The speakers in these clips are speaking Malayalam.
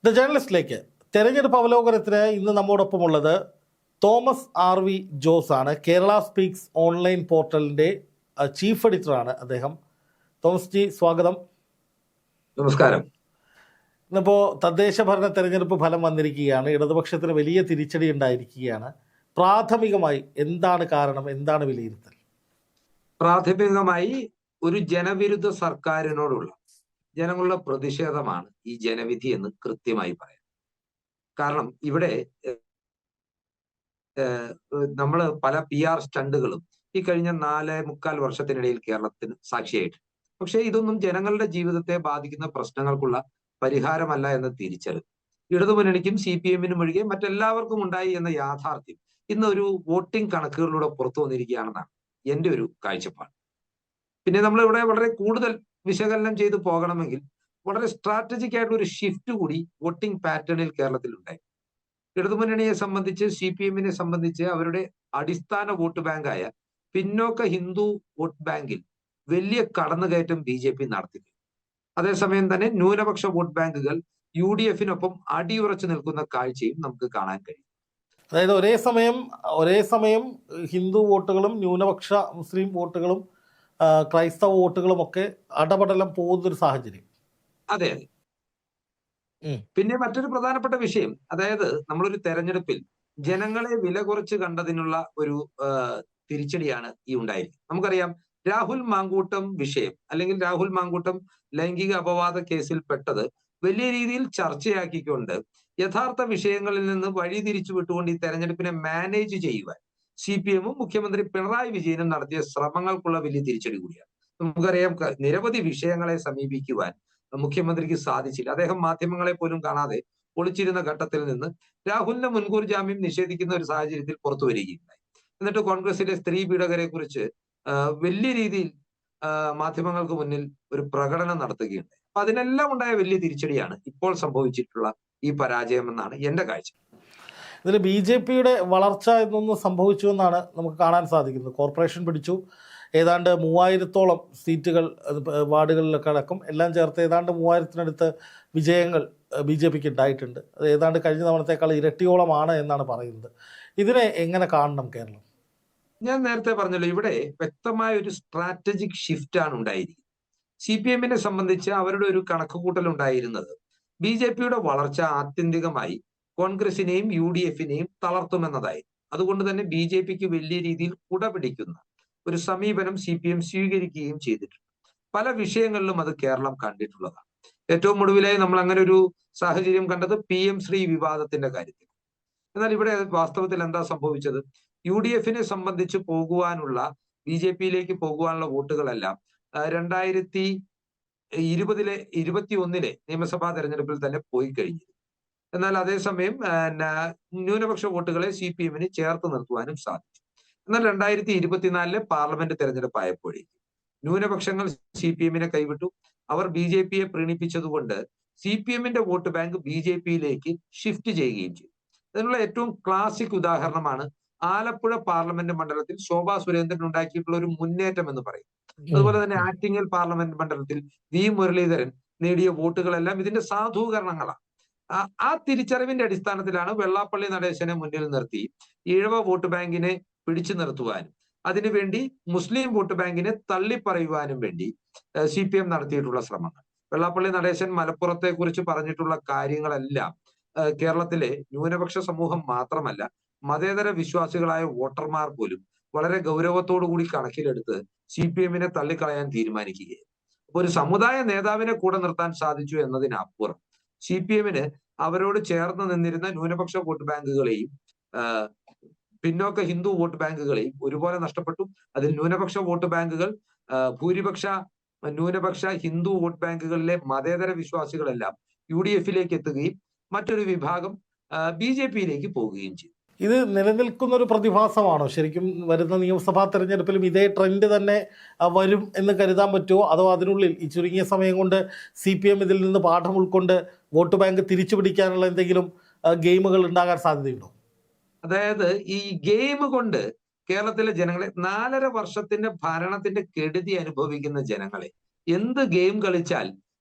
ദ ജേർണലിസ്റ്റിലേക്ക് തെരഞ്ഞെടുപ്പ് അവലോകനത്തിന് ഇന്ന് നമ്മോടൊപ്പമുള്ളത് തോമസ് ആർ വി ജോസ് ആണ്. കേരള സ്പീക്സ് ഓൺലൈൻ പോർട്ടലിൻ്റെ ചീഫ് എഡിറ്ററാണ് അദ്ദേഹം. തോമസ് ജി, സ്വാഗതം. നമസ്കാരം. ഇന്നിപ്പോൾ തദ്ദേശ ഭരണ തെരഞ്ഞെടുപ്പ് ഫലം വന്നിരിക്കുകയാണ്. ഇടതുപക്ഷത്തിന് വലിയ തിരിച്ചടി ഉണ്ടായിരിക്കുകയാണ്. പ്രാഥമികമായി എന്താണ് കാരണം, എന്താണ് വിലയിരുത്തൽ? പ്രാഥമികമായി ഒരു ജനവിരുദ്ധ സർക്കാരിനോടുള്ള ജനങ്ങളുടെ പ്രതിഷേധമാണ് ഈ ജനവിധി എന്ന് കൃത്യമായി പറയാം. കാരണം ഇവിടെ നമ്മൾ പല PR സ്റ്റണ്ടുകളും ഈ കഴിഞ്ഞ 4.25 വർഷത്തിനിടയിൽ കേരളത്തിന് സാക്ഷിയായിട്ട്, പക്ഷേ ഇതൊന്നും ജനങ്ങളുടെ ജീവിതത്തെ ബാധിക്കുന്ന പ്രശ്നങ്ങൾക്കുള്ള പരിഹാരമല്ല എന്ന തിരിച്ചറിവ് ഇടതുമുന്നണിക്കും CPM-നും ഒഴികെ മറ്റെല്ലാവർക്കും ഉണ്ടായി എന്ന യാഥാർത്ഥ്യം ഇന്ന് ഒരു വോട്ടിംഗ് കണക്കുകളിലൂടെ പുറത്തു വന്നിരിക്കുകയാണെന്നാണ് എന്റെ ഒരു കാഴ്ചപ്പാട്. പിന്നെ നമ്മൾ ഇവിടെ വളരെ കൂടുതൽ വിശകലനം ചെയ്ത് പോകണമെങ്കിൽ വളരെ സ്ട്രാറ്റജിക് ആയിട്ടുള്ള ഒരു ഷിഫ്റ്റ് കൂടി വോട്ടിംഗ് പാറ്റേണിൽ കേരളത്തിൽ ഉണ്ടായി. ഇടതുമുന്നണിയെ സംബന്ധിച്ച്, CPM-നെ സംബന്ധിച്ച് അവരുടെ അടിസ്ഥാന വോട്ട് ബാങ്കായ പിന്നോക്ക ഹിന്ദു വോട്ട് ബാങ്കിൽ വലിയ കടന്നുകയറ്റം BJP നടത്തി. അതേസമയം തന്നെ ന്യൂനപക്ഷ വോട്ട് ബാങ്കുകൾ UDF-നൊപ്പം അടിയുറച്ചു നിൽക്കുന്ന കാഴ്ചയും നമുക്ക് കാണാൻ കഴിയും. അതായത് ഒരേ സമയം ഹിന്ദു വോട്ടുകളും ന്യൂനപക്ഷ മുസ്ലിം വോട്ടുകളും ക്രൈസ്തവ വോട്ടുകളും ഒക്കെ അടപടലം പോകുന്നൊരു സാഹചര്യം. അതെ. പിന്നെ മറ്റൊരു പ്രധാനപ്പെട്ട വിഷയം, അതായത് നമ്മളൊരു തെരഞ്ഞെടുപ്പിൽ ജനങ്ങളെ വില കുറച്ച് കണ്ടതിനുള്ള ഒരു തിരിച്ചടിയാണ് ഈ ഉണ്ടായിരിക്കുന്നത്. നമുക്കറിയാം, രാഹുൽ മാങ്കൂട്ടം വിഷയം, അല്ലെങ്കിൽ രാഹുൽ മാങ്കൂട്ടം ലൈംഗിക അപവാദ കേസിൽ പെട്ടത് വലിയ രീതിയിൽ ചർച്ചയാക്കിക്കൊണ്ട് യഥാർത്ഥ വിഷയങ്ങളിൽ നിന്ന് വഴിതിരിച്ചു വിട്ടുകൊണ്ട് ഈ തെരഞ്ഞെടുപ്പിനെ മാനേജ് ചെയ്യുവാൻ CPM-ഉം മുഖ്യമന്ത്രി പിണറായി വിജയനും നടത്തിയ ശ്രമങ്ങൾക്കുള്ള വലിയ തിരിച്ചടി കൂടിയാണ്. നമുക്കറിയാം, നിരവധി വിഷയങ്ങളെ സമീപിക്കുവാൻ മുഖ്യമന്ത്രിക്ക് സാധിച്ചില്ല. അദ്ദേഹം മാധ്യമങ്ങളെ പോലും കാണാതെ ഒളിച്ചിരുന്ന ഘട്ടത്തിൽ നിന്ന് രാഹുലിന് മുൻകൂർ ജാമ്യം നിഷേധിക്കുന്ന ഒരു സാഹചര്യത്തിൽ പുറത്തു വരികയുണ്ടായി. എന്നിട്ട് കോൺഗ്രസിലെ സ്ത്രീ പീഡകരെ കുറിച്ച് വലിയ രീതിയിൽ മാധ്യമങ്ങൾക്ക് മുന്നിൽ ഒരു പ്രകടനം നടത്തുകയുണ്ടായി. അപ്പൊ അതിനെല്ലാം ഉണ്ടായ വലിയ തിരിച്ചടിയാണ് ഇപ്പോൾ സംഭവിച്ചിട്ടുള്ള ഈ പരാജയം എന്നാണ് എന്റെ കാഴ്ച. ഇതിൽ BJP-യുടെ വളർച്ച എന്നൊന്ന് സംഭവിച്ചു എന്നാണ് നമുക്ക് കാണാൻ സാധിക്കുന്നത്. കോർപ്പറേഷൻ പിടിച്ചു, ഏതാണ്ട് 3000-ഓളം സീറ്റുകൾ വാർഡുകളിലൊക്കെ അടക്കം എല്ലാം ചേർത്ത് ഏതാണ്ട് 3000-നടുത്ത് വിജയങ്ങൾ BJP-ക്ക് ഉണ്ടായിട്ടുണ്ട്. അത് ഏതാണ്ട് കഴിഞ്ഞ തവണത്തേക്കാൾ ഇരട്ടിയോളമാണ് എന്നാണ് പറയുന്നത്. ഇതിനെ എങ്ങനെ കാണണം കേരളം? ഞാൻ നേരത്തെ പറഞ്ഞല്ലോ, ഇവിടെ വ്യക്തമായ ഒരു സ്ട്രാറ്റജിക് ഷിഫ്റ്റ് ആണ് ഉണ്ടായിരിക്കുന്നത്. CPM-നെ സംബന്ധിച്ച് അവരുടെ ഒരു കണക്കുകൂട്ടൽ ഉണ്ടായിരുന്നത് BJP-യുടെ വളർച്ച ആത്യന്തികമായി കോൺഗ്രസിനെയും UDF-നെയും തളർത്തുമെന്നതായി. അതുകൊണ്ട് തന്നെ BJP-ക്ക് വലിയ രീതിയിൽ കുടപിടിക്കുന്ന ഒരു സമീപനം CPM സ്വീകരിക്കുകയും ചെയ്തിട്ടുണ്ട്. പല വിഷയങ്ങളിലും അത് കേരളം കണ്ടിട്ടുള്ളതാണ്. ഏറ്റവും ഒടുവിലായി നമ്മൾ അങ്ങനെ ഒരു സാഹചര്യം കണ്ടത് PM ശ്രീ വിവാദത്തിന്റെ കാര്യത്തിൽ. എന്നാൽ ഇവിടെ വാസ്തവത്തിൽ എന്താ സംഭവിച്ചത്? UDF-നെ സംബന്ധിച്ച് പോകുവാനുള്ള, BJP-യിലേക്ക് പോകുവാനുള്ള വോട്ടുകളെല്ലാം 2021 നിയമസഭാ തെരഞ്ഞെടുപ്പിൽ തന്നെ പോയി കഴിഞ്ഞു. എന്നാൽ അതേസമയം ന്യൂനപക്ഷ വോട്ടുകളെ CPM-ന് ചേർത്ത് നിർത്തുവാനും സാധിച്ചു. എന്നാൽ 2024 പാർലമെന്റ് തെരഞ്ഞെടുപ്പ് ആയപ്പോഴേക്കും ന്യൂനപക്ഷങ്ങൾ CPM-നെ കൈവിട്ടു. അവർ BJP-യെ പ്രീണിപ്പിച്ചതുകൊണ്ട് CPM-ന്റെ വോട്ട് ബാങ്ക് BJP-യിലേക്ക് ഷിഫ്റ്റ് ചെയ്യുകയും ചെയ്തു. അതിനുള്ള ഏറ്റവും ക്ലാസിക് ഉദാഹരണമാണ് ആലപ്പുഴ പാർലമെന്റ് മണ്ഡലത്തിൽ ശോഭാ സുരേന്ദ്രൻ ഉണ്ടാക്കിയിട്ടുള്ള ഒരു മുന്നേറ്റം എന്ന് പറയും. അതുപോലെ തന്നെ ആറ്റിങ്ങൽ പാർലമെന്റ് മണ്ഡലത്തിൽ V മുരളീധരൻ നേടിയ വോട്ടുകളെല്ലാം ഇതിന്റെ സാധൂകരണങ്ങളാണ്. ആ തിരിച്ചറിവിന്റെ അടിസ്ഥാനത്തിലാണ് വെള്ളാപ്പള്ളി നടേശനെ മുന്നിൽ നിർത്തി ഈഴവ വോട്ട് ബാങ്കിനെ പിടിച്ചു നിർത്തുവാനും അതിനുവേണ്ടി മുസ്ലിം വോട്ട് ബാങ്കിനെ തള്ളിപ്പറയുവാനും വേണ്ടി CPM നടത്തിയിട്ടുള്ള ശ്രമങ്ങൾ. വെള്ളാപ്പള്ളി നടേശൻ മലപ്പുറത്തെ കുറിച്ച് പറഞ്ഞിട്ടുള്ള കാര്യങ്ങളെല്ലാം കേരളത്തിലെ ന്യൂനപക്ഷ സമൂഹം മാത്രമല്ല, മതേതര വിശ്വാസികളായ വോട്ടർമാർ പോലും വളരെ ഗൗരവത്തോടു കൂടി കണക്കിലെടുത്ത് CPM-നെ തള്ളിക്കളയാൻ തീരുമാനിക്കുകയായിരുന്നു. അപ്പൊ ഒരു സമുദായ നേതാവിനെ കൂടെ നിർത്താൻ സാധിച്ചു എന്നതിനപ്പുറം CPM-ന് അവരോട് ചേർന്ന് നിന്നിരുന്ന ന്യൂനപക്ഷ വോട്ട് ബാങ്കുകളെയും പിന്നോക്ക ഹിന്ദു വോട്ട് ബാങ്കുകളെയും ഒരുപോലെ നഷ്ടപ്പെട്ടു. അതിൽ ന്യൂനപക്ഷ വോട്ട് ബാങ്കുകൾ, ഭൂരിപക്ഷ ന്യൂനപക്ഷ ഹിന്ദു വോട്ട് ബാങ്കുകളിലെ മതേതര വിശ്വാസികളെല്ലാം UDF-ലേക്ക് എത്തുകയും മറ്റൊരു വിഭാഗം BJP-യിലേക്ക് പോവുകയും ചെയ്തു. ഇത് നിലനിൽക്കുന്ന ഒരു പ്രതിഭാസമാണോ? ശരിക്കും വരുന്ന നിയമസഭാ തെരഞ്ഞെടുപ്പിലും ഇതേ ട്രെൻഡ് തന്നെ വരും എന്ന് കരുതാൻ പറ്റുമോ? അതോ അതിനുള്ളിൽ ഈ ചുരുങ്ങിയ സമയം കൊണ്ട് CPM ഇതിൽ നിന്ന് പാഠം ഉൾക്കൊണ്ട് വോട്ട് ബാങ്ക് തിരിച്ചു പിടിക്കാനുള്ള എന്തെങ്കിലും ഗെയിമുകൾ ഉണ്ടാകാൻ സാധ്യതയുണ്ടോ? അതായത് ഈ ഗെയിം കൊണ്ട് കേരളത്തിലെ ജനങ്ങളെ, 4.5 വർഷത്തിന്റെ ഭരണത്തിന്റെ കെടുതി അനുഭവിക്കുന്ന ജനങ്ങളെ എന്ത് ഗെയിം കളിച്ചാൽ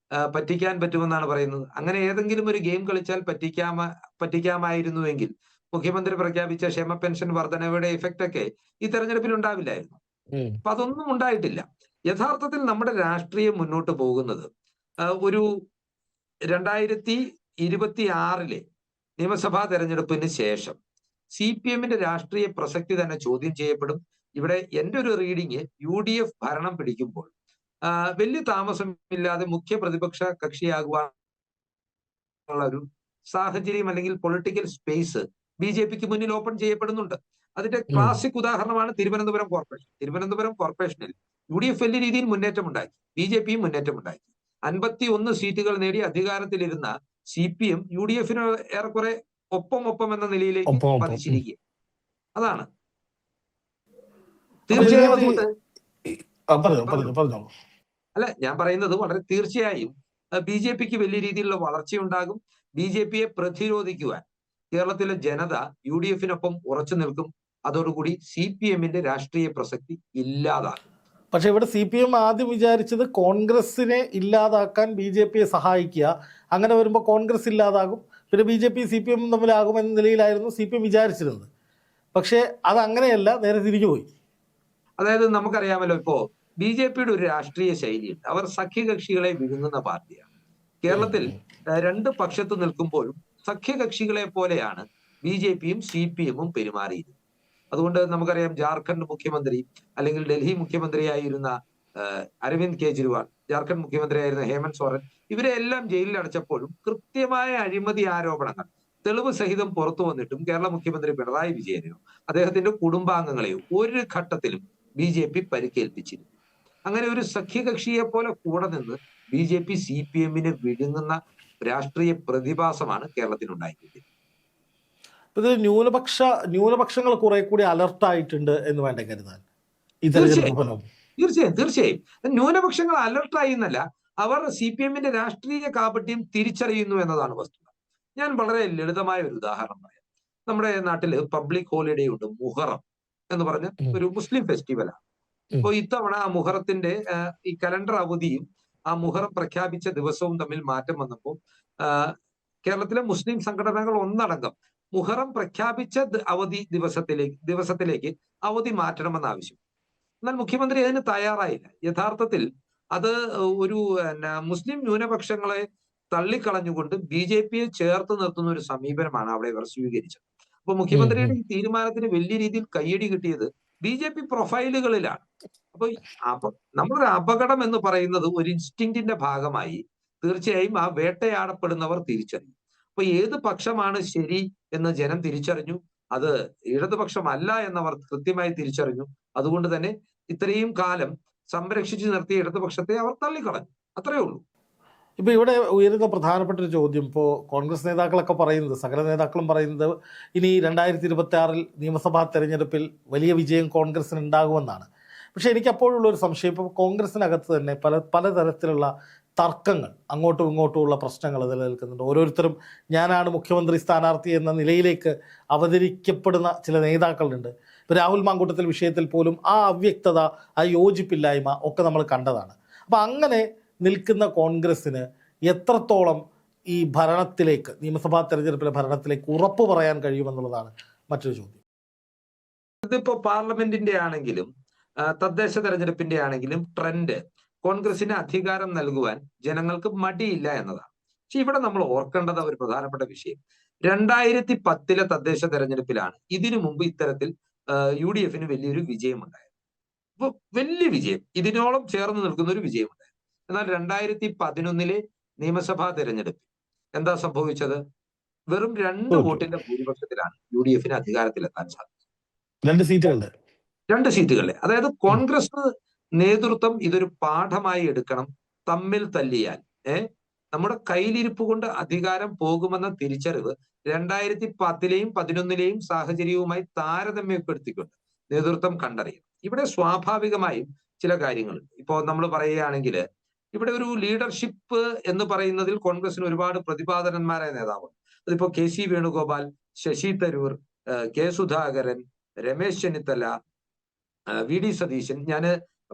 പറ്റിക്കാൻ പറ്റുമെന്നാണ് പറയുന്നത്. അങ്ങനെ ഏതെങ്കിലും ഒരു ഗെയിം കളിച്ചാൽ പറ്റിക്കാമായിരുന്നുവെങ്കിൽ മുഖ്യമന്ത്രി പ്രഖ്യാപിച്ച ക്ഷേമ പെൻഷൻ വർധനയുടെ ഇഫക്റ്റ് ഒക്കെ ഈ തെരഞ്ഞെടുപ്പിൽ ഉണ്ടാവില്ലായിരുന്നു. അപ്പൊ അതൊന്നും ഉണ്ടായിട്ടില്ല. യഥാർത്ഥത്തിൽ നമ്മുടെ രാഷ്ട്രീയം മുന്നോട്ട് പോകുന്നത് ഒരു 2026 നിയമസഭാ തെരഞ്ഞെടുപ്പിന് ശേഷം CPM-ന്റെ രാഷ്ട്രീയ പ്രസക്തി തന്നെ ചോദ്യം ചെയ്യപ്പെടും. ഇവിടെ എന്റെ ഒരു റീഡിങ് UDF ഭരണം പിടിക്കുമ്പോൾ വലിയ താമസമില്ലാതെ മുഖ്യ പ്രതിപക്ഷ കക്ഷിയാകുവാനുള്ള ഒരു സാഹചര്യം അല്ലെങ്കിൽ പൊളിറ്റിക്കൽ സ്പേസ് BJPക്ക് മുന്നിൽ ഓപ്പൺ ചെയ്യപ്പെടുന്നുണ്ട്. അതിന്റെ ക്ലാസിക് ഉദാഹരണമാണ് തിരുവനന്തപുരം കോർപ്പറേഷൻ. തിരുവനന്തപുരം കോർപ്പറേഷനിൽ UDF വലിയ രീതിയിൽ മുന്നേറ്റമുണ്ടാക്കി, BJPയും മുന്നേറ്റമുണ്ടാക്കി. 51 സീറ്റുകൾ നേടി അധികാരത്തിലിരുന്ന CPM UDF-ന് ഏറെക്കുറെ ഒപ്പം എന്ന നിലയിലേക്ക് പതിച്ചിരിക്കുക. അതാണ് തീർച്ചയായും. അല്ല, ഞാൻ പറയുന്നത് വളരെ തീർച്ചയായും BJPക്ക് വലിയ രീതിയിലുള്ള വളർച്ചയുണ്ടാകും. BJPയെ പ്രതിരോധിക്കുവാൻ കേരളത്തിലെ ജനത UDF-നൊപ്പം ഉറച്ചു നിൽക്കും. അതോടുകൂടി CPM-ന്റെ രാഷ്ട്രീയ പ്രസക്തി ഇല്ലാതാകും. പക്ഷെ ഇവിടെ CPM ആദ്യം വിചാരിച്ചത് കോൺഗ്രസിനെ ഇല്ലാതാക്കാൻ BJPയെ സഹായിക്കുക. അങ്ങനെ വരുമ്പോൾ കോൺഗ്രസ് ഇല്ലാതാകും, പിന്നെ BJP CPM തമ്മിലാകും എന്ന നിലയിലായിരുന്നു CPM വിചാരിച്ചിരുന്നത്. പക്ഷേ അത് അങ്ങനെയല്ല, നേരെ തിരിഞ്ഞു പോയി. അതായത് നമുക്കറിയാമല്ലോ, ഇപ്പോ BJPയുടെ ഒരു രാഷ്ട്രീയ ശൈലിയുണ്ട്. അവർ സഖ്യകക്ഷികളെ വിഴുങ്ങുന്ന പാർട്ടിയാണ്. കേരളത്തിൽ രണ്ട് പക്ഷത്ത് നിൽക്കുമ്പോഴും സഖ്യകക്ഷികളെ പോലെയാണ് BJPയും CPM-ഉം പെരുമാറിയിരുന്നത്. അതുകൊണ്ട് നമുക്കറിയാം, ജാർഖണ്ഡ് മുഖ്യമന്ത്രി അല്ലെങ്കിൽ ഡൽഹി മുഖ്യമന്ത്രിയായിരുന്ന അരവിന്ദ് കെജ്രിവാൾ, ജാർഖണ്ഡ് മുഖ്യമന്ത്രിയായിരുന്ന ഹേമന്ത് സോറൻ, ഇവരെ എല്ലാം ജയിലിൽ അടച്ചപ്പോഴും കൃത്യമായ അഴിമതി ആരോപണങ്ങൾ തെളിവ് സഹിതം പുറത്തു വന്നിട്ടും കേരള മുഖ്യമന്ത്രി പിണറായി വിജയനെയോ അദ്ദേഹത്തിന്റെ കുടുംബാംഗങ്ങളെയോ ഒരു ഘട്ടത്തിലും BJP പരിക്കേൽപ്പിച്ചിരുന്നു. അങ്ങനെ ഒരു സഖ്യകക്ഷിയെ പോലെ കൂടെ നിന്ന് BJP CPM-നെ വിഴുങ്ങുന്ന രാഷ്ട്രീയ പ്രതിഭാസമാണ് കേരളത്തിലുണ്ടായിരിക്കുന്നത്. ഇത് ന്യൂനപക്ഷങ്ങൾ കുറെ കൂടി അലർട്ടായിട്ടുണ്ട് എന്ന് വേണ്ട കരുതാൻ. തീർച്ചയായും ന്യൂനപക്ഷങ്ങൾ അലർട്ടായി എന്നല്ല, അവർ CPM-ന്റെ രാഷ്ട്രീയ കാപട്യം തിരിച്ചറിയുന്നു എന്നതാണ് വസ്തുത. ഞാൻ വളരെ ലളിതമായ ഒരു ഉദാഹരണം പറയാം. നമ്മുടെ നാട്ടില് പബ്ലിക് ഹോളിഡേ ഉണ്ട്, മുഹറം എന്ന് പറഞ്ഞ ഒരു മുസ്ലിം ഫെസ്റ്റിവലാണ്. അപ്പൊ ഇത്തവണ ആ മുഹറത്തിന്റെ ഈ കലണ്ടർ അവധിയും ആ മുഹറം പ്രഖ്യാപിച്ച ദിവസവും തമ്മിൽ മാറ്റം വന്നപ്പോൾ കേരളത്തിലെ മുസ്ലിം സംഘടനകൾ ഒന്നടങ്കം മുഹറം പ്രഖ്യാപിച്ച അവധി ദിവസത്തിലേക്ക് അവധി മാറ്റണമെന്ന് ആവശ്യം. എന്നാൽ മുഖ്യമന്ത്രി അതിന് തയ്യാറായില്ല. യഥാർത്ഥത്തിൽ അത് ഒരു മുസ്ലിം ന്യൂനപക്ഷങ്ങളെ തള്ളിക്കളഞ്ഞുകൊണ്ട് BJPയെ ചേർത്ത് നിർത്തുന്ന ഒരു സമീപനമാണ് അവിടെ ഇവർ സ്വീകരിച്ചത്. അപ്പൊ മുഖ്യമന്ത്രിയുടെ ഈ തീരുമാനത്തിന് വലിയ രീതിയിൽ കയ്യടി കിട്ടിയത് BJP പ്രൊഫൈലുകളിലാണ്. അപ്പൊ നമ്മളൊരു അപകടം എന്ന് പറയുന്നത് ഒരു ഇൻസ്റ്റിങ്ക്റ്റിന്റെ ഭാഗമായി തീർച്ചയായും ആ വേട്ടയാടപ്പെടുന്നവർ തിരിച്ചറിയും. അപ്പൊ ഏത് പക്ഷമാണ് ശരി എന്ന് ജനം തിരിച്ചറിഞ്ഞു. അത് ഇടതുപക്ഷമല്ല എന്നവർ കൃത്യമായി തിരിച്ചറിഞ്ഞു. അതുകൊണ്ട് തന്നെ ഇത്രയും കാലം സംരക്ഷിച്ചു നിർത്തിയ ഇടതുപക്ഷത്തെ അവർ തള്ളിക്കളഞ്ഞു. അത്രയേ ഉള്ളൂ. ഇപ്പൊ ഇവിടെ ഉയരുന്ന പ്രധാനപ്പെട്ട ഒരു ചോദ്യം, ഇപ്പോൾ കോൺഗ്രസ് നേതാക്കളൊക്കെ പറയുന്നത്, സകല നേതാക്കളും പറയുന്നത്, ഇനി 2026 നിയമസഭാ തെരഞ്ഞെടുപ്പിൽ വലിയ വിജയം കോൺഗ്രസിന് ഉണ്ടാകുമെന്നാണ്. പക്ഷെ എനിക്ക് അപ്പോഴുള്ളൊരു സംശയം, ഇപ്പോൾ കോൺഗ്രസിനകത്ത് തന്നെ പലതരത്തിലുള്ള തർക്കങ്ങൾ, അങ്ങോട്ടും ഇങ്ങോട്ടുമുള്ള പ്രശ്നങ്ങൾ നിലനിൽക്കുന്നുണ്ട്. ഓരോരുത്തരും ഞാനാണ് മുഖ്യമന്ത്രി സ്ഥാനാർത്ഥി എന്ന നിലയിലേക്ക് അവതരിക്കപ്പെടുന്ന ചില നേതാക്കളുണ്ട്. ഇപ്പോൾ രാഹുൽ മാങ്കൂട്ടത്തിൽ വിഷയത്തിൽ പോലും ആ അവ്യക്തത, ആ യോജിപ്പില്ലായ്മ ഒക്കെ നമ്മൾ കണ്ടതാണ്. അപ്പം അങ്ങനെ നിൽക്കുന്ന കോൺഗ്രസ്സിന് എത്രത്തോളം ഈ ഭരണത്തിലേക്ക്, നിയമസഭാ തെരഞ്ഞെടുപ്പിലെ ഭരണത്തിലേക്ക് ഉറപ്പ് പറയാൻ കഴിയുമെന്നുള്ളതാണ് മറ്റൊരു ചോദ്യം. ഇതിപ്പോ പാർലമെന്റിന്റെ ആണെങ്കിലും തദ്ദേശ തെരഞ്ഞെടുപ്പിന്റെ ആണെങ്കിലും ട്രെൻഡ് കോൺഗ്രസിന് അധികാരം നൽകുവാൻ ജനങ്ങൾക്ക് മടിയില്ല എന്നതാണ്. പക്ഷെ ഇവിടെ നമ്മൾ ഓർക്കേണ്ടത് ഒരു പ്രധാനപ്പെട്ട വിഷയം, 2010 തദ്ദേശ തെരഞ്ഞെടുപ്പിലാണ് ഇതിനു മുമ്പ് ഇത്തരത്തിൽ UDF-ന് വലിയൊരു വിജയമുണ്ടായത്. അപ്പൊ വലിയ വിജയം, ഇതിനോളം ചേർന്ന് നിൽക്കുന്ന ഒരു വിജയമുണ്ടായത്. എന്നാൽ 2011 നിയമസഭാ തെരഞ്ഞെടുപ്പിൽ എന്താ സംഭവിച്ചത്? വെറും 2 വോട്ടിന്റെ ഭൂരിപക്ഷത്തിലാണ് UDF-ന് അധികാരത്തിലെത്താൻ സാധിച്ചത്. 2 സീറ്റുകളിലെ. അതായത് കോൺഗ്രസ് നേതൃത്വം ഇതൊരു പാഠമായി എടുക്കണം. തമ്മിൽ തല്ലിയാൽ നമ്മുടെ കയ്യിലിരിപ്പ് കൊണ്ട് അധികാരം പോകുമെന്ന തിരിച്ചറിവ് 2010 11 സാഹചര്യവുമായി താരതമ്യപ്പെടുത്തിക്കൊണ്ട് നേതൃത്വം കണ്ടറിയും. ഇവിടെ സ്വാഭാവികമായും ചില കാര്യങ്ങളുണ്ട്. ഇപ്പോ നമ്മൾ പറയുകയാണെങ്കിൽ ഇവിടെ ഒരു ലീഡർഷിപ്പ് എന്ന് പറയുന്നതിൽ കോൺഗ്രസിന് ഒരുപാട് പ്രതിപാദനന്മാരായ നേതാവുണ്ട്. അതിപ്പോ KC Venugopal, Sasi Tharoor, K Sudhakaran, Ramesh Chennithala, VD Satheesan. ഞാൻ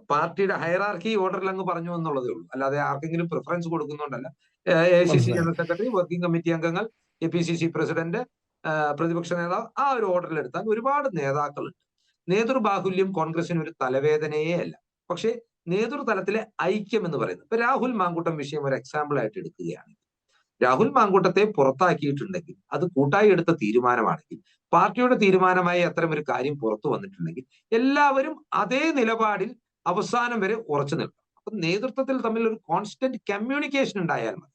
പാർട്ടിയുടെ ഹൈറാർക്കി ഓർഡറിൽ അങ്ങ് പറഞ്ഞു എന്നുള്ളതേ ഉള്ളൂ. അല്ലാതെ ആർക്കെങ്കിലും പ്രിഫറൻസ് കൊടുക്കുന്നുണ്ടല്ല. AICC മനസ്സിലായി. ജനറൽ സെക്രട്ടറി, വർക്കിംഗ് കമ്മിറ്റി അംഗങ്ങൾ, APCC പ്രസിഡന്റ്, പ്രതിപക്ഷ നേതാവ്, ആ ഒരു ഓർഡറിൽ എടുത്താൽ ഒരുപാട് നേതാക്കളുണ്ട്. നേതൃബാഹുല്യം കോൺഗ്രസിന് ഒരു തലവേദനയേ അല്ല. പക്ഷേ നേതൃതലത്തിലെ ഐക്യം എന്ന് പറയുന്നത്, ഇപ്പൊ രാഹുൽ മാങ്കൂട്ടം വിഷയം ഒരു എക്സാമ്പിൾ ആയിട്ട് എടുക്കുകയാണ്. രാഹുൽ മാങ്കൂട്ടത്തെ പുറത്താക്കിയിട്ടുണ്ടെങ്കിൽ അത് കൂട്ടായി എടുത്ത തീരുമാനമാണെങ്കിൽ, പാർട്ടിയുടെ തീരുമാനമായി അത്തരം ഒരു കാര്യം പുറത്തു വന്നിട്ടുണ്ടെങ്കിൽ എല്ലാവരും അതേ നിലപാടിൽ അവസാനം വരെ ഉറച്ചു നിൽക്കും. അപ്പൊ നേതൃത്വത്തിൽ തമ്മിൽ ഒരു കോൺസ്റ്റന്റ് കമ്മ്യൂണിക്കേഷൻ ഉണ്ടായാൽ മതി.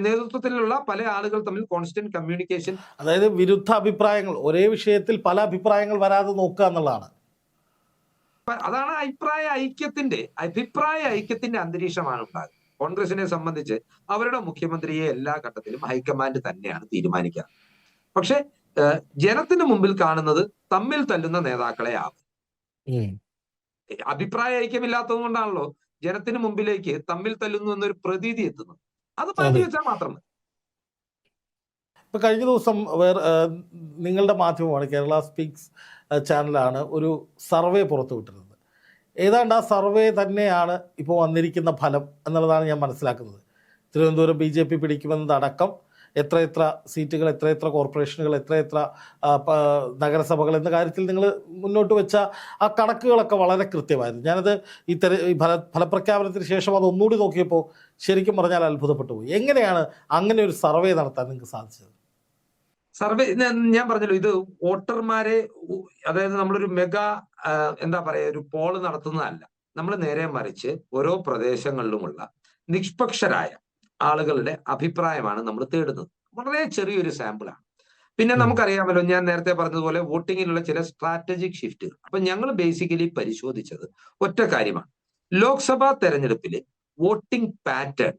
നേതൃത്വത്തിലുള്ള പല ആളുകൾ തമ്മിൽ കോൺസ്റ്റന്റ് കമ്മ്യൂണിക്കേഷൻ, അതായത് വിരുദ്ധ അഭിപ്രായങ്ങൾ, ഒരേ വിഷയത്തിൽ പല അഭിപ്രായങ്ങൾ വരാതെ നോക്കുക എന്നുള്ളതാണ്. അതാണ് അഭിപ്രായ ഐക്യത്തിന്റെ അന്തരീക്ഷമാണ് ഉണ്ടാകുന്നത്. കോൺഗ്രസിനെ സംബന്ധിച്ച് അവരുടെ മുഖ്യമന്ത്രിയെ എല്ലാ ഘട്ടത്തിലും ഹൈക്കമാൻഡ് തന്നെയാണ് തീരുമാനിക്കുക. പക്ഷെ ജനത്തിന് മുമ്പിൽ കാണുന്നത് തമ്മിൽ തല്ലുന്ന നേതാക്കളെ ആവും. അഭിപ്രായ ഐക്യമില്ലാത്തത് കൊണ്ടാണല്ലോ ജനത്തിന് മുമ്പിലേക്ക് തമ്മിൽ തല്ലുന്നു എന്നൊരു പ്രതീതി എത്തുന്നത്. അത് മാറ്റി വെച്ചാൽ മാത്രം മതി. ഇപ്പൊ കഴിഞ്ഞ ദിവസം നിങ്ങളുടെ മാധ്യമമാണ് കേരള സ്പീക്സ് ചാനലാണ് ഒരു സർവേ പുറത്തുവിട്ടിരുന്നത്. ഏതാണ്ട് ആ സർവേ തന്നെയാണ് ഇപ്പോൾ വന്നിരിക്കുന്ന ഫലം എന്നുള്ളതാണ് ഞാൻ മനസ്സിലാക്കുന്നത്. തിരുവനന്തപുരം BJP പിടിക്കുമെന്നതടക്കം എത്ര സീറ്റുകൾ, എത്ര കോർപ്പറേഷനുകൾ, എത്ര നഗരസഭകൾ എന്ന കാര്യത്തിൽ നിങ്ങൾ മുന്നോട്ട് വെച്ച ആ കണക്കുകളൊക്കെ വളരെ കൃത്യമായിരുന്നു. ഞാനത് ഈ ഫലപ്രഖ്യാപനത്തിന് ശേഷം അത് ഒന്നുകൂടി നോക്കിയപ്പോൾ ശരിക്കും പറഞ്ഞാൽ അത്ഭുതപ്പെട്ടു പോയി. എങ്ങനെയാണ് അങ്ങനെ ഒരു സർവേ നടത്താൻ നിങ്ങൾക്ക് സാധിച്ചത്? സർവേ ഞാൻ പറഞ്ഞല്ലോ, ഇത് വോട്ടർമാരെ, അതായത് നമ്മളൊരു മെഗാ എന്താ പറയാ ഒരു പോള് നടത്തുന്നതല്ല. നമ്മൾ നേരെ മറിച്ച് ഓരോ പ്രദേശങ്ങളിലുമുള്ള നിഷ്പക്ഷരായ ആളുകളുടെ അഭിപ്രായമാണ് നമ്മൾ തേടുന്നത്. വളരെ ചെറിയൊരു സാമ്പിളാണ്. പിന്നെ നമുക്കറിയാമല്ലോ, ഞാൻ നേരത്തെ പറഞ്ഞതുപോലെ വോട്ടിങ്ങിലുള്ള ചില സ്ട്രാറ്റജിക് ഷിഫ്റ്റുകൾ. അപ്പൊ ഞങ്ങൾ ബേസിക്കലി പരിശോധിച്ചത് ഒറ്റ കാര്യമാണ്: ലോക്സഭാ തെരഞ്ഞെടുപ്പിലെ വോട്ടിംഗ് പാറ്റേൺ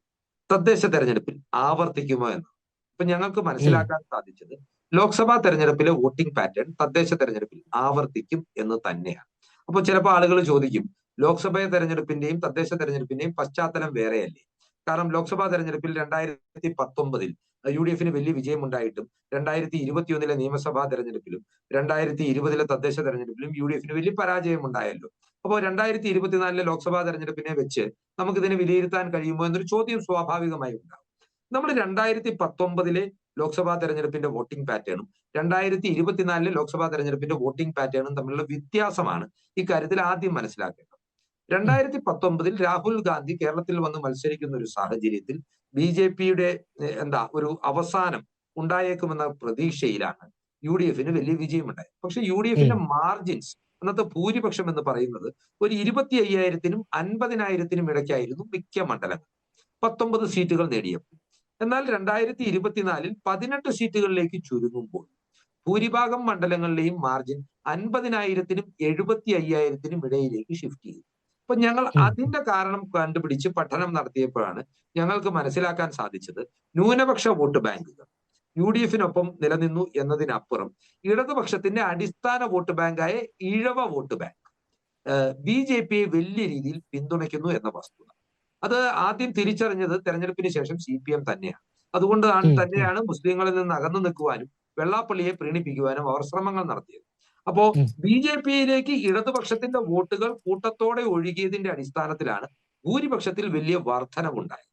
തദ്ദേശ തെരഞ്ഞെടുപ്പിൽ ആവർത്തിക്കുമോ എന്ന്. അപ്പൊ ഞങ്ങൾക്ക് മനസ്സിലാക്കാൻ സാധിച്ചത് ലോക്സഭാ തെരഞ്ഞെടുപ്പിലെ വോട്ടിംഗ് പാറ്റേൺ തദ്ദേശ തെരഞ്ഞെടുപ്പിൽ ആവർത്തിക്കും എന്ന് തന്നെയാണ്. അപ്പോൾ ചിലപ്പോൾ ആളുകൾ ചോദിക്കും, ലോക്സഭാ തെരഞ്ഞെടുപ്പിന്റെയും തദ്ദേശ തെരഞ്ഞെടുപ്പിന്റെയും പശ്ചാത്തലം വേറെയല്ലേ? കാരണം ലോക്സഭാ തെരഞ്ഞെടുപ്പിൽ 2019 UDF വലിയ വിജയമുണ്ടായിട്ടും 2021 നിയമസഭാ തെരഞ്ഞെടുപ്പിലും 2020 തദ്ദേശ തെരഞ്ഞെടുപ്പിലും UDF വലിയ പരാജയം ഉണ്ടായല്ലോ. അപ്പോൾ 2024 ലോക്സഭാ തെരഞ്ഞെടുപ്പിനെ വെച്ച് നമുക്കിതിനെ വിലയിരുത്താൻ കഴിയുമോ എന്നൊരു ചോദ്യം സ്വാഭാവികമായി ഉണ്ടാകും. നമ്മൾ 2019 ലോക്സഭാ തെരഞ്ഞെടുപ്പിന്റെ വോട്ടിംഗ് പാറ്റേണും 2024 ലോക്സഭാ തെരഞ്ഞെടുപ്പിന്റെ വോട്ടിംഗ് പാറ്റേണും തമ്മിലുള്ള വ്യത്യാസമാണ് ഇക്കാര്യത്തിൽ ആദ്യം മനസ്സിലാക്കേണ്ടത്. 2019 രാഹുൽ ഗാന്ധി കേരളത്തിൽ വന്ന് മത്സരിക്കുന്ന ഒരു സാഹചര്യത്തിൽ BJPയുടെ ഒരു അവസാനം ഉണ്ടായേക്കുമെന്ന പ്രതീക്ഷയിലാണ് UDF വലിയ വിജയമുണ്ടായത്. പക്ഷെ UDF മാർജിൻസ്, അന്നത്തെ ഭൂരിപക്ഷം എന്ന് പറയുന്നത് ഒരു 25,000-നും 50,000-നും ഇടയ്ക്കായിരുന്നു മിക്ക മണ്ഡലങ്ങൾ. 19 സീറ്റുകൾ നേടിയപ്പോൾ. എന്നാൽ 2024 18 സീറ്റുകളിലേക്ക് ചുരുങ്ങുമ്പോൾ ഭൂരിഭാഗം മണ്ഡലങ്ങളിലെയും മാർജിൻ 50,000-നും 75,000-നും ഇടയിലേക്ക് ഷിഫ്റ്റ് ചെയ്തു. അപ്പൊ ഞങ്ങൾ അതിന്റെ കാരണം കണ്ടുപിടിച്ച് പഠനം നടത്തിയപ്പോഴാണ് ഞങ്ങൾക്ക് മനസ്സിലാക്കാൻ സാധിച്ചത്, ന്യൂനപക്ഷ വോട്ട് ബാങ്കുകൾ UDF നിലനിന്നു എന്നതിനപ്പുറം ഇടതുപക്ഷത്തിന്റെ അടിസ്ഥാന വോട്ട് ബാങ്കായ ഈഴവ വോട്ട് ബാങ്ക് BJPയെ വലിയ രീതിയിൽ പിന്തുണയ്ക്കുന്നു എന്ന വസ്തുത. അത് ആദ്യം തിരിച്ചറിഞ്ഞത് തെരഞ്ഞെടുപ്പിന് ശേഷം CPM തന്നെയാണ്. അതുകൊണ്ട് തന്നെയാണ് മുസ്ലിങ്ങളിൽ നിന്ന് അകന്നു നിൽക്കുവാനും വെള്ളാപ്പള്ളിയെ പ്രീണിപ്പിക്കുവാനും അവർ ശ്രമങ്ങൾ നടത്തിയത്. അപ്പോ BJPയിലേക്ക് ഇടതുപക്ഷത്തിന്റെ വോട്ടുകൾ കൂട്ടത്തോടെ ഒഴുകിയതിന്റെ അടിസ്ഥാനത്തിലാണ് ഭൂരിപക്ഷത്തിൽ വലിയ വർധനവുണ്ടായത്.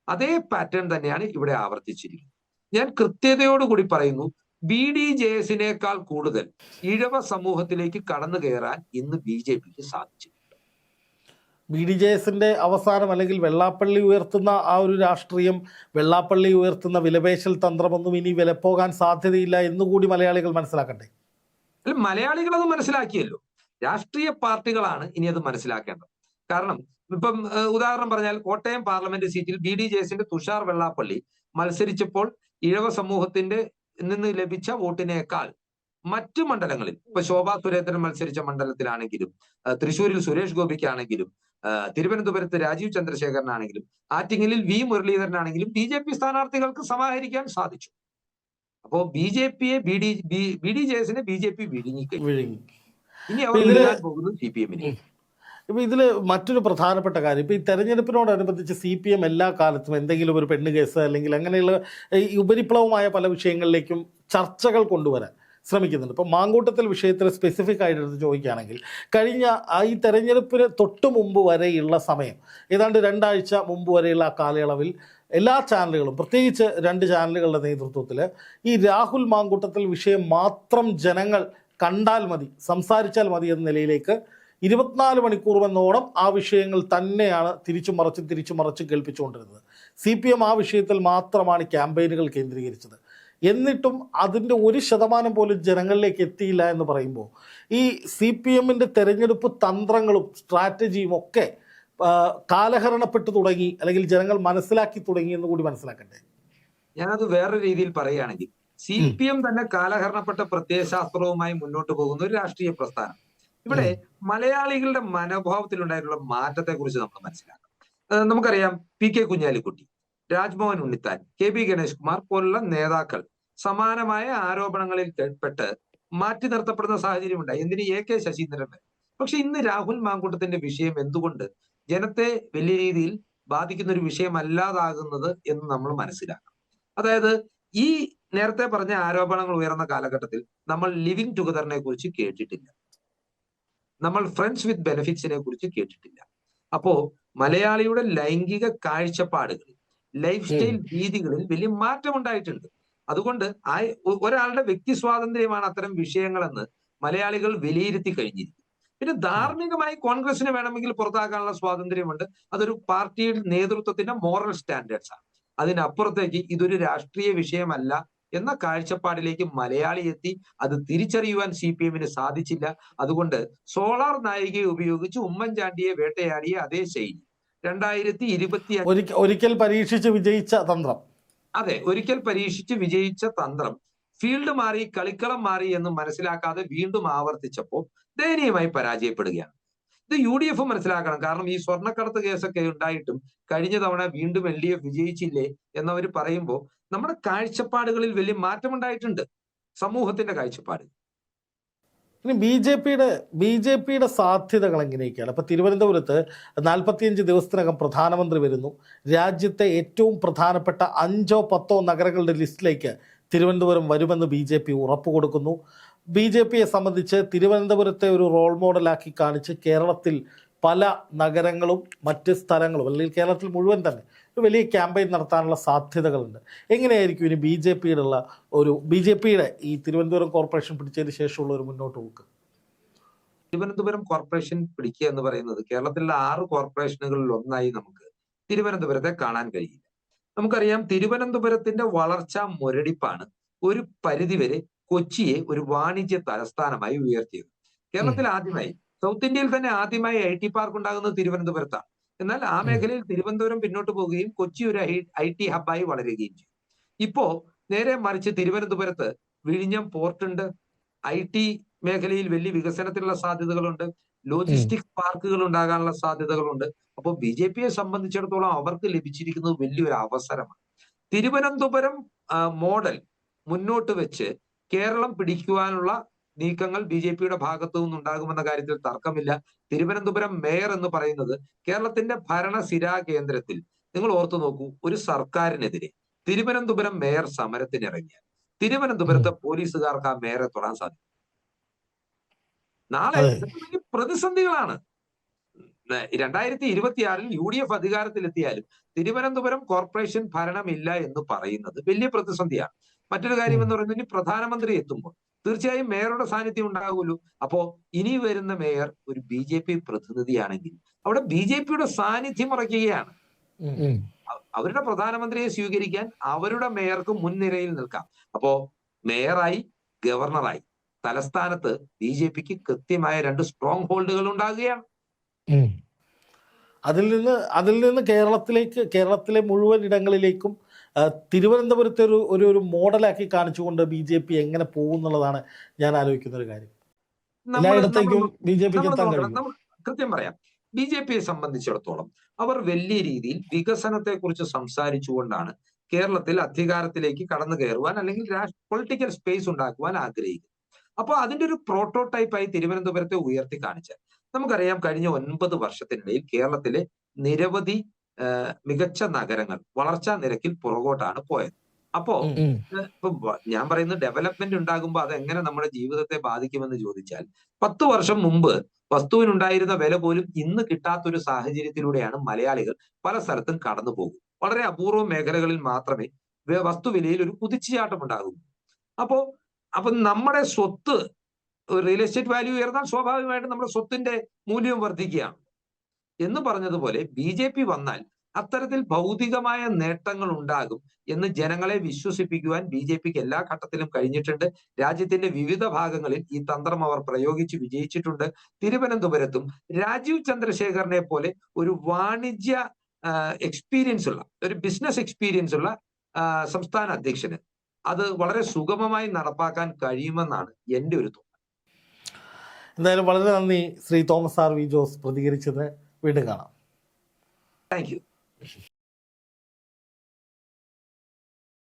അതേ പാറ്റേൺ തന്നെയാണ് ഇവിടെ ആവർത്തിച്ചിരിക്കുന്നത്. ഞാൻ കൃത്യതയോടുകൂടി പറയുന്നു, BDJS-നേക്കാൾ കൂടുതൽ ഇഴവ സമൂഹത്തിലേക്ക് കടന്നു കയറാൻ ഇന്ന് BJPക്ക് സാധിച്ചു. BDJS-ന്റെ അവസാനം, അല്ലെങ്കിൽ വെള്ളാപ്പള്ളി ഉയർത്തുന്ന ആ ഒരു രാഷ്ട്രീയം, വെള്ളാപ്പള്ളി ഉയർത്തുന്ന വിലപേശൽ തന്ത്രമൊന്നും ഇനി വിലപ്പോകാൻ സാധ്യതയില്ല എന്നുകൂടി മലയാളികൾ മനസ്സിലാക്കട്ടെ. അല്ല, മലയാളികൾ അത് മനസ്സിലാക്കിയല്ലോ. രാഷ്ട്രീയ പാർട്ടികളാണ് ഇനി അത് മനസ്സിലാക്കേണ്ടത്. കാരണം ഇപ്പം ഉദാഹരണം പറഞ്ഞാൽ, കോട്ടയം പാർലമെന്റ് സീറ്റിൽ BDJS-ന്റെ തുഷാർ വെള്ളാപ്പള്ളി മത്സരിച്ചപ്പോൾ ഇഴവ സമൂഹത്തിന്റെ നിന്ന് ലഭിച്ച വോട്ടിനേക്കാൾ മറ്റു മണ്ഡലങ്ങളിൽ, ഇപ്പൊ ശോഭാ സുരേന്ദ്രൻ മത്സരിച്ച മണ്ഡലത്തിലാണെങ്കിലും, തൃശ്ശൂരിൽ സുരേഷ് ഗോപിക്കാണെങ്കിലും, തിരുവനന്തപുരത്ത് രാജീവ് ചന്ദ്രശേഖരനാണെങ്കിലും, ആറ്റിങ്ങലിൽ V മുരളീധരനാണെങ്കിലും BJP സ്ഥാനാർത്ഥികൾക്ക് സമാഹരിക്കാൻ സാധിച്ചു. അപ്പോ BDJS-നെ BJP വിഴുങ്ങി. ഇനി അവർ വിഴുങ്ങാൻ പോകുന്നത് CPM-നെ. ഇപ്പൊ ഇതിൽ മറ്റൊരു പ്രധാനപ്പെട്ട കാര്യം, ഇപ്പൊ ഈ തെരഞ്ഞെടുപ്പിനോടനുബന്ധിച്ച് CPM എല്ലാ കാലത്തും എന്തെങ്കിലും ഒരു പെണ്ണ് കേസ് അല്ലെങ്കിൽ അങ്ങനെയുള്ള ഈ ഉപരിപ്ലവമായ പല വിഷയങ്ങളിലേക്കും ചർച്ചകൾ കൊണ്ടുവരാൻ ശ്രമിക്കുന്നുണ്ട്. ഇപ്പോൾ മാങ്കൂട്ടത്തിൽ വിഷയത്തിൽ സ്പെസിഫിക് ആയിട്ട് എടുത്ത് ചോദിക്കുകയാണെങ്കിൽ കഴിഞ്ഞ ഈ തെരഞ്ഞെടുപ്പിന് തൊട്ട് മുമ്പ് വരെയുള്ള സമയം, ഏതാണ്ട് 2 ആഴ്ച മുമ്പ് വരെയുള്ള ആ കാലയളവിൽ എല്ലാ ചാനലുകളും, പ്രത്യേകിച്ച് 2 ചാനലുകളുടെ നേതൃത്വത്തിൽ ഈ രാഹുൽ മാങ്കൂട്ടത്തിൽ വിഷയം മാത്രം ജനങ്ങൾ കണ്ടാൽ മതി, സംസാരിച്ചാൽ മതി എന്ന നിലയിലേക്ക് 24 മണിക്കൂർ എന്നോണം ആ വിഷയങ്ങൾ തന്നെയാണ് തിരിച്ചു മറച്ചും കേൾപ്പിച്ചുകൊണ്ടിരുന്നത്. CPM ആ വിഷയത്തിൽ മാത്രമാണ് ക്യാമ്പയിനുകൾ കേന്ദ്രീകരിച്ചത്. എന്നിട്ടും അതിൻ്റെ 1% പോലും ജനങ്ങളിലേക്ക് എത്തിയില്ല എന്ന് പറയുമ്പോൾ ഈ CPMൻ്റെ തെരഞ്ഞെടുപ്പ് തന്ത്രങ്ങളും സ്ട്രാറ്റജിയും ഒക്കെ കാലഹരണപ്പെട്ടു തുടങ്ങി, അല്ലെങ്കിൽ ജനങ്ങൾ മനസ്സിലാക്കി തുടങ്ങി എന്ന് കൂടി മനസ്സിലാക്കണ്ടേ? ഞാനത് വേറെ രീതിയിൽ പറയുകയാണെങ്കിൽ CPM തന്നെ കാലഹരണപ്പെട്ട പ്രത്യയശാസ്ത്രവുമായി മുന്നോട്ട് പോകുന്ന ഒരു രാഷ്ട്രീയ പ്രസ്ഥാനം. ഇവിടെ മലയാളികളുടെ മനോഭാവത്തിലുണ്ടായിട്ടുള്ള മാറ്റത്തെ കുറിച്ച് നമ്മൾ മനസ്സിലാക്കണം. നമുക്കറിയാം, PK കുഞ്ഞാലിക്കുട്ടി, രാജ്മോഹൻ ഉണ്ണിത്താൻ, KB ഗണേഷ് കുമാർ പോലുള്ള നേതാക്കൾ സമാനമായ ആരോപണങ്ങളിൽ പെട്ട് മാറ്റി നിർത്തപ്പെടുന്ന സാഹചര്യം ഉണ്ടായി. എന്തിന് AK ശശീന്ദ്രൻ വരെ. പക്ഷെ ഇന്ന് രാഹുൽ മാങ്കൂട്ടത്തിന്റെ വിഷയം എന്തുകൊണ്ട് ജനത്തെ വലിയ രീതിയിൽ ബാധിക്കുന്ന ഒരു വിഷയമല്ലാതാകുന്നത് എന്ന് നമ്മൾ മനസ്സിലാക്കണം. അതായത് ഈ നേരത്തെ പറഞ്ഞ ആരോപണങ്ങൾ ഉയർന്ന കാലഘട്ടത്തിൽ നമ്മൾ ലിവിങ് ടുഗദറിനെ കുറിച്ച് കേട്ടിട്ടില്ല, നമ്മൾ ഫ്രണ്ട്സ് വിത്ത് ബെനിഫിറ്റ്സിനെ കുറിച്ച് കേട്ടിട്ടില്ല. അപ്പോ മലയാളിയുടെ ലൈംഗിക കാഴ്ചപ്പാടുകളിൽ, ലൈഫ് സ്റ്റൈൽ രീതികളിൽ വലിയ മാറ്റം ഉണ്ടായിട്ടുണ്ട്. അതുകൊണ്ട് ഒരാളുടെ വ്യക്തി സ്വാതന്ത്ര്യമാണ് അത്തരം വിഷയങ്ങളെന്ന് മലയാളികൾ വിലയിരുത്തി കഴിഞ്ഞിരിക്കും. പിന്നെ ധാർമ്മികമായി കോൺഗ്രസിന് വേണമെങ്കിൽ പുറത്താക്കാനുള്ള സ്വാതന്ത്ര്യമുണ്ട്. അതൊരു പാർട്ടിയുടെ നേതൃത്വത്തിന്റെ മോറൽ സ്റ്റാൻഡേർഡ്സ് ആണ്. അതിനപ്പുറത്തേക്ക് ഇതൊരു രാഷ്ട്രീയ വിഷയമല്ല എന്ന കാഴ്ചപ്പാടിലേക്ക് മലയാളി എത്തി. അത് തിരിച്ചറിയുവാൻ CPMന് സാധിച്ചില്ല. അതുകൊണ്ട് സോളാർ നായികയെ ഉപയോഗിച്ച് ഉമ്മൻചാണ്ടിയെ വേട്ടയാടിയ അതേ ശൈലി 2025 ഒരിക്കൽ പരീക്ഷിച്ച് വിജയിച്ച തന്ത്രം. അതെ, ഒരിക്കൽ പരീക്ഷിച്ച് വിജയിച്ച തന്ത്രം ഫീൽഡ് മാറി, കളിക്കളം മാറി എന്ന് മനസ്സിലാക്കാതെ വീണ്ടും ആവർത്തിച്ചപ്പോൾ ദയനീയമായി പരാജയപ്പെടുകയാണ്. ഇത് UDF മനസ്സിലാക്കണം. കാരണം ഈ സ്വർണ്ണക്കടത്ത് കേസൊക്കെ ഉണ്ടായിട്ടും കഴിഞ്ഞ തവണ വീണ്ടും LDF വിജയിച്ചില്ലേ എന്നവർ പറയുമ്പോൾ നമ്മുടെ കാഴ്ചപ്പാടുകളിൽ വലിയ മാറ്റമുണ്ടായിട്ടുണ്ട്, സമൂഹത്തിന്റെ കാഴ്ചപ്പാട്. ഇനി ബി ജെ പിയുടെ സാധ്യതകൾ എങ്ങനെയൊക്കെയാണ്? അപ്പോൾ തിരുവനന്തപുരത്ത് 45 ദിവസത്തിനകം പ്രധാനമന്ത്രി വരുന്നു. രാജ്യത്തെ ഏറ്റവും പ്രധാനപ്പെട്ട 5ഓ 10ഓ നഗരങ്ങളുടെ ലിസ്റ്റിലേക്ക് തിരുവനന്തപുരം വരുമെന്ന് BJP ഉറപ്പ് കൊടുക്കുന്നു. BJPയെ സംബന്ധിച്ച് തിരുവനന്തപുരത്തെ ഒരു റോൾ മോഡലാക്കി കാണിച്ച് കേരളത്തിൽ പല നഗരങ്ങളും മറ്റ് സ്ഥലങ്ങളും, അല്ലെങ്കിൽ കേരളത്തിൽ മുഴുവൻ തന്നെ ഒരു വലിയ ക്യാമ്പയിൻ നടത്താനുള്ള സാധ്യതകളുണ്ട്. എങ്ങനെയായിരിക്കും ഇനി BJPയുടെ ഈ തിരുവനന്തപുരം കോർപ്പറേഷൻ പിടിച്ചതിന് ശേഷമുള്ള ഒരു മുന്നോട്ട് പോക്ക്? തിരുവനന്തപുരം കോർപ്പറേഷൻ പിടിക്കുക എന്ന് പറയുന്നത് കേരളത്തിലെ 6 കോർപ്പറേഷനുകളിൽ ഒന്നായി നമുക്ക് തിരുവനന്തപുരത്തെ കാണാൻ കഴിയില്ല. നമുക്കറിയാം, തിരുവനന്തപുരത്തിന്റെ വളർച്ചാ മുരടിപ്പാണ് ഒരു പരിധിവരെ കൊച്ചിയെ ഒരു വാണിജ്യ തലസ്ഥാനമായി ഉയർത്തിയത്. കേരളത്തിൽ ആദ്യമായി, സൗത്ത് ഇന്ത്യയിൽ തന്നെ ആദ്യമായി IT പാർക്ക് ഉണ്ടാകുന്നത് തിരുവനന്തപുരത്താണ്. എന്നാൽ ആ മേഖലയിൽ തിരുവനന്തപുരം പിന്നോട്ട് പോവുകയും കൊച്ചി ഒരു IT ഹബ്ബായി വളരുകയും ചെയ്തു. ഇപ്പോ നേരെ മറിച്ച് തിരുവനന്തപുരത്ത് വിഴിഞ്ഞം പോർട്ടുണ്ട്, IT മേഖലയിൽ വലിയ വികസനത്തിനുള്ള സാധ്യതകളുണ്ട്, ലോജിസ്റ്റിക്സ് പാർക്കുകൾ ഉണ്ടാകാനുള്ള സാധ്യതകളുണ്ട്. അപ്പോൾ BJPയെ സംബന്ധിച്ചിടത്തോളം അവർക്ക് ലഭിച്ചിരിക്കുന്നത് വലിയൊരു അവസരമാണ്. തിരുവനന്തപുരം മോഡൽ മുന്നോട്ട് വെച്ച് കേരളം പിടിക്കുവാനുള്ള നീക്കങ്ങൾ BJPയുടെ ഭാഗത്തു നിന്നുണ്ടാകുമെന്ന കാര്യത്തിൽ തർക്കമില്ല. തിരുവനന്തപുരം മേയർ എന്ന് പറയുന്നത് കേരളത്തിന്റെ ഭരണസിരാ കേന്ദ്രത്തിൽ, നിങ്ങൾ ഓർത്തു നോക്കൂ, ഒരു സർക്കാരിനെതിരെ തിരുവനന്തപുരം മേയർ സമരത്തിനിറങ്ങിയാൽ തിരുവനന്തപുരത്തെ പോലീസുകാർക്ക് ആ മേയറെ തൊടാൻ സാധിക്കും. നാളെ വലിയ പ്രതിസന്ധികളാണ്. 2026 UDF അധികാരത്തിലെത്തിയാലും തിരുവനന്തപുരം കോർപ്പറേഷൻ ഭരണമില്ല എന്ന് പറയുന്നത് വലിയ പ്രതിസന്ധിയാണ്. മറ്റൊരു കാര്യം എന്ന് പറയുന്നത്, ഇനി പ്രധാനമന്ത്രി എത്തുമ്പോൾ തീർച്ചയായും മേയറുടെ സാന്നിധ്യം ഉണ്ടാകുമല്ലോ. അപ്പോ ഇനി വരുന്ന മേയർ ഒരു BJP പ്രതിനിധിയാണെങ്കിൽ അവിടെ BJPയുടെ സാന്നിധ്യം ഉറയ്ക്കുകയാണ്. അവരുടെ പ്രധാനമന്ത്രിയെ സ്വീകരിക്കാൻ അവരുടെ മേയർക്ക് മുൻനിരയിൽ നിൽക്കാം. അപ്പോ മേയറായി, ഗവർണറായി തലസ്ഥാനത്ത് BJPക്ക് കൃത്യമായ 2 സ്ട്രോങ് ഹോൾഡുകൾ ഉണ്ടാകുകയാണ്. അതിൽ നിന്ന് കേരളത്തിലെ മുഴുവൻ ഇടങ്ങളിലേക്കും തിരുവനന്തപുരത്തെ ഒരു മോഡലാക്കി കാണിച്ചുകൊണ്ട് BJP എങ്ങനെ പോകും എന്നുള്ളതാണ് ഞാൻ ആലോചിക്കുന്ന ഒരു കാര്യം. എല്ലായിടത്തേക്കും BJPക്ക് എത്താൻ കഴിയും. കൃത്യം പറയാം, BJPയെ സംബന്ധിച്ചിടത്തോളം അവർ വലിയ രീതിയിൽ വികസനത്തെ കുറിച്ച് സംസാരിച്ചുകൊണ്ടാണ് കേരളത്തിൽ അധികാരത്തിലേക്ക് കടന്നു കയറുവാൻ, അല്ലെങ്കിൽ പൊളിറ്റിക്കൽ സ്പേസ് ഉണ്ടാക്കുവാൻ ആഗ്രഹിക്കുന്നത്. അപ്പോൾ അതിന്റെ ഒരു പ്രോട്ടോടൈപ്പായി തിരുവനന്തപുരത്തെ ഉയർത്തി കാണിച്ചാൽ, നമുക്കറിയാം, കഴിഞ്ഞ 9 വർഷത്തിനിടയിൽ കേരളത്തിലെ നിരവധി മികച്ച നഗരങ്ങൾ വളർച്ചാ നിരക്കിൽ പുറകോട്ടാണ് പോയത്. അപ്പോ ഉം. ഇപ്പൊ ഞാൻ പറയുന്നത് ഡെവലപ്മെന്റ് ഉണ്ടാകുമ്പോൾ അത് എങ്ങനെ നമ്മുടെ ജീവിതത്തെ ബാധിക്കുമെന്ന് ചോദിച്ചാൽ 10 വർഷം മുമ്പ് വസ്തുവിനുണ്ടായിരുന്ന വില പോലും ഇന്ന് കിട്ടാത്തൊരു സാഹചര്യത്തിലൂടെയാണ് മലയാളികൾ പല സ്ഥലത്തും കടന്നു പോകും. വളരെ അപൂർവ മേഖലകളിൽ മാത്രമേ വസ്തുവിലയിൽ ഒരു കുതിച്ചുചാട്ടം ഉണ്ടാകും. അപ്പോ അപ്പൊ നമ്മുടെ സ്വത്ത് റിയൽ എസ്റ്റേറ്റ് വാല്യൂ ഉയർന്നാൽ സ്വാഭാവികമായിട്ടും നമ്മുടെ സ്വത്തിന്റെ മൂല്യം വർദ്ധിക്കുകയാണ്. എന്ന് പറഞ്ഞതുപോലെ BJP വന്നാൽ അത്തരത്തിൽ ഭൗതികമായ നേട്ടങ്ങൾ ഉണ്ടാകും എന്ന് ജനങ്ങളെ വിശ്വസിപ്പിക്കുവാൻ BJPക്ക് എല്ലാ ഘട്ടത്തിലും കഴിഞ്ഞിട്ടുണ്ട്. രാജ്യത്തിന്റെ വിവിധ ഭാഗങ്ങളിൽ ഈ തന്ത്രം അവർ പ്രയോഗിച്ച് വിജയിച്ചിട്ടുണ്ട്. തിരുവനന്തപുരത്തും രാജീവ് ചന്ദ്രശേഖരനെ പോലെ ഒരു വാണിജ്യ എക്സ്പീരിയൻസ് ഉള്ള, ഒരു ബിസിനസ് എക്സ്പീരിയൻസ് ഉള്ള സംസ്ഥാന അധ്യക്ഷന് അത് വളരെ സുഗമമായി നടപ്പാക്കാൻ കഴിയുമെന്നാണ് എന്റെ ഒരു തോന്നൽ. എന്തായാലും വളരെ നന്ദി ശ്രീ തോമസ് ആർ വി ജോസ് പ്രതികരിച്ചത്. വീണ്ടും കാണാം. Thank U.